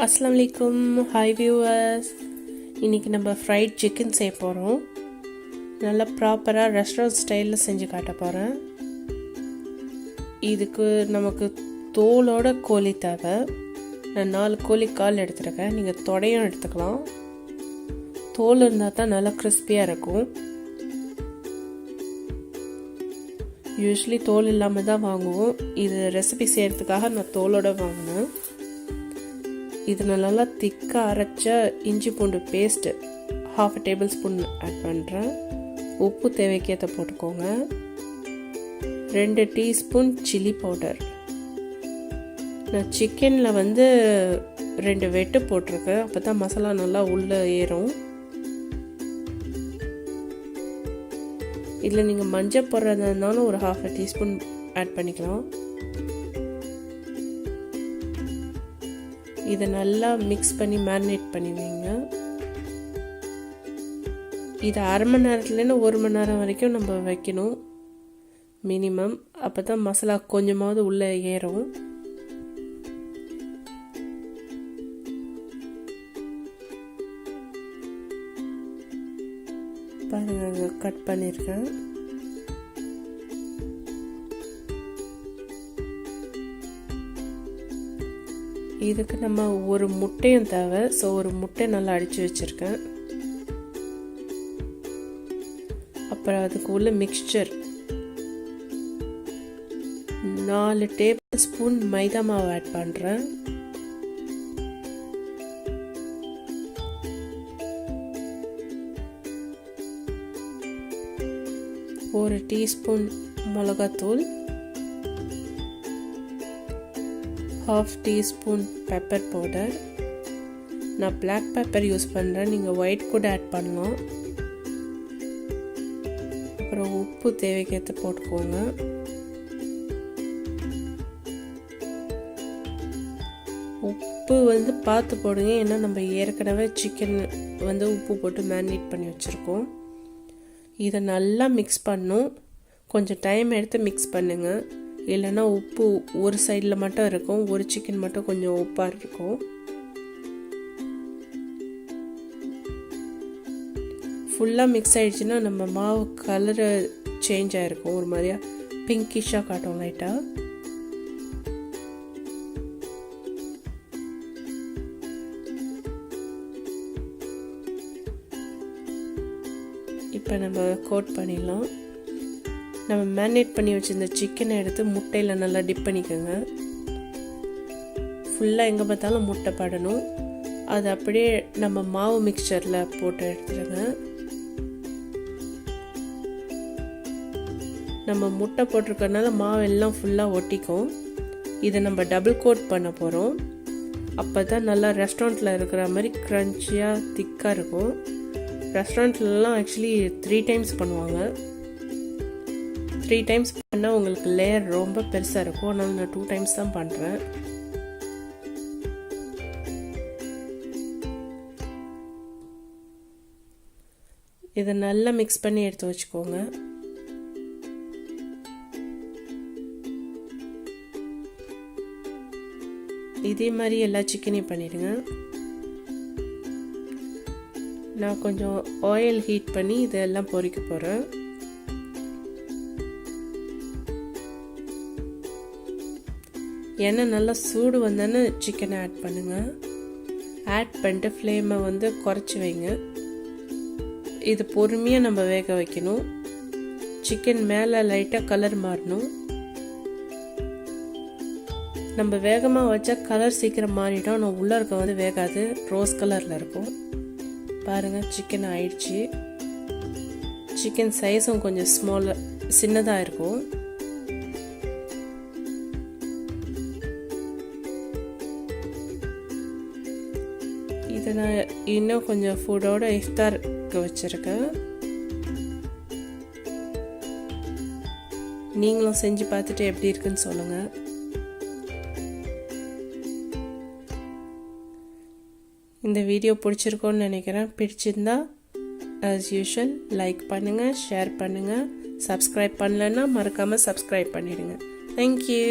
அஸ்ஸலாமு அலைக்கும். Hi viewers. இன்றைக்கி நம்ம ஃப்ரைட் சிக்கன் செய்ய போகிறோம். நல்லா ப்ராப்பராக ரெஸ்டாரண்ட் ஸ்டைலில் செஞ்சு காட்ட போகிறேன். இதுக்கு நமக்கு தோலோட கோழி தேவை. நான் 4 கோழி கால் எடுத்துருக்கேன். நீங்கள் தொடையும் எடுத்துக்கலாம். தோல் இருந்தால் தான் நல்லா கிறிஸ்பியாக இருக்கும். யூஸ்வலி தோல் இல்லாமல் தான் வாங்குவோம். இது ரெசிபி செய்கிறதுக்காக நான் தோலோடு வாங்கினேன். இது நல்லா திக்காக அரைச்ச இஞ்சி பூண்டு பேஸ்ட்டு 1/2 டேபிள் ஸ்பூன் ஆட் பண்ணுறேன். உப்பு தேவைக்கேற்ற போட்டுக்கோங்க. 2 டீஸ்பூன் சில்லி பவுடர். நான் சிக்கனில் 2 வெட்டு போட்டிருக்கேன். அப்போ தான் மசாலா நல்லா உள்ளே ஏறும். இதில் நீங்கள் மஞ்சள் போடுறதா இருந்தாலும் ஒரு 1/2 டீஸ்பூன் ஆட் பண்ணிக்கலாம். இதை நல்லா மிக்ஸ் பண்ணி மேரினேட் பண்ணி வைங்க. இதை 1/2 மணி நேரத்துலேருந்து 1 மணி நேரம் வரைக்கும் நம்ம வைக்கணும் மினிமம். அப்போ தான் மசாலா கொஞ்சமாவது உள்ளே ஏறும். பாருங்க, கட் பண்ணியிருக்கேன். இதுக்கு நம்ம ஒரு முட்டையும் தேவை. ஸோ ஒரு முட்டை நல்லா அடித்து வச்சுருக்கேன். அப்புறம் அதுக்கு உள்ள மிக்சர் 4 டேபிள் ஸ்பூன் மைதா மாவு ஆட் பண்ணுறேன். ஒரு டீஸ்பூன் மிளகாத்தூள், 1/2 டீஸ்பூன் பெப்பர் பவுடர். நான் பிளாக் பெப்பர் யூஸ் பண்ணுறேன். நீங்கள் ஒயிட் கூட ஆட் பண்ணலாம். அப்புறம் உப்பு தேவைக்கேற்ற போட்டுக்கோங்க. உப்பு பார்த்து போடுங்க. ஏன்னா நம்ம ஏற்கனவே சிக்கன் உப்பு போட்டு மேரினேட் பண்ணி வச்சுருக்கோம். இதை நல்லா மிக்ஸ் பண்ணும். கொஞ்சம் டைம் எடுத்து மிக்ஸ் பண்ணுங்கள். இல்லைன்னா உப்பு ஒரு சைடில் மட்டும் இருக்கும், ஒரு சிக்கன் மட்டும் கொஞ்சம் உப்பாக இருக்கும். ஃபுல்லாக மிக்ஸ் ஆகிடுச்சுன்னா நம்ம மாவு கலரு சேஞ்ச் ஆகிருக்கும். ஒரு மாதிரியா பிங்கிஷாக காட்டும் லைட்டாக. இப்போ நம்ம கோட் பண்ணிடலாம். நம்ம மேரினேட் பண்ணி வச்சுருந்த சிக்கனை எடுத்து முட்டையில் நல்லா டிப் பண்ணிக்கோங்க. ஃபுல்லாக எங்கே பார்த்தாலும் முட்டை படணும். அது அப்படியே நம்ம மாவு மிக்சரில் போட்டு எடுத்துடுங்க. நம்ம முட்டை போட்டிருக்கறனால மாவு எல்லாம் ஃபுல்லாக ஒட்டிக்கும். இதை நம்ம டபுள் கோட் பண்ண போகிறோம். அப்போ தான் நல்லா ரெஸ்டாரண்ட்டில் இருக்கிற மாதிரி க்ரன்ச்சியாக திக்காக இருக்கும். ரெஸ்டாரண்ட்லலாம் ஆக்சுவலி 3 டைம்ஸ் பண்ணுவாங்க. 3 டைம்ஸ் பண்ணால் உங்களுக்கு லேயர் ரொம்ப பெருசாக இருக்கும். அதனால் நான் 2 டைம்ஸ் தான் பண்ணுறேன். இதை நல்லா மிக்ஸ் பண்ணி எடுத்து வச்சுக்கோங்க. இதே மாதிரி எல்லா சிக்கனையும் பண்ணிடுங்க. நான் கொஞ்சம் ஆயில் ஹீட் பண்ணி இதெல்லாம் பொரிக்க போகிறேன். எண்ணெய் நல்லா சூடு வந்தோன்னு சிக்கனை ஆட் பண்ணுங்கள். ஆட் பண்ணிட்டு ஃப்ளேமை குறைச்சி வைங்க. இது பொறுமையாக நம்ம வேக வைக்கணும். சிக்கன் மேலே லைட்டாக கலர் மாறணும். நம்ம வேகமாக வச்சா கலர் சீக்கிரம் மாறிடும். ஆனால் உள்ளே இருக்க வேகாது, ரோஸ் கலரில் இருக்கும். பாருங்கள், சிக்கன் ஆயிடுச்சு. சிக்கன் சைஸும் கொஞ்சம் சின்னதாக இருக்கும். இதை நான் இன்னும் கொஞ்சம் ஃபுட்டோட இஃப்தாருக்கு வச்சுருக்கேன். நீங்களும் செஞ்சு பார்த்துட்டு எப்படி இருக்குன்னு சொல்லுங்கள். இந்த வீடியோ பிடிச்சிருக்கோன்னு நினைக்கிறேன். பிடிச்சிருந்தா as usual லைக் பண்ணுங்கள், ஷேர் பண்ணுங்கள். சப்ஸ்கிரைப் பண்ணலைன்னா மறக்காமல் சப்ஸ்கிரைப் பண்ணிடுங்க. தேங்க்யூ.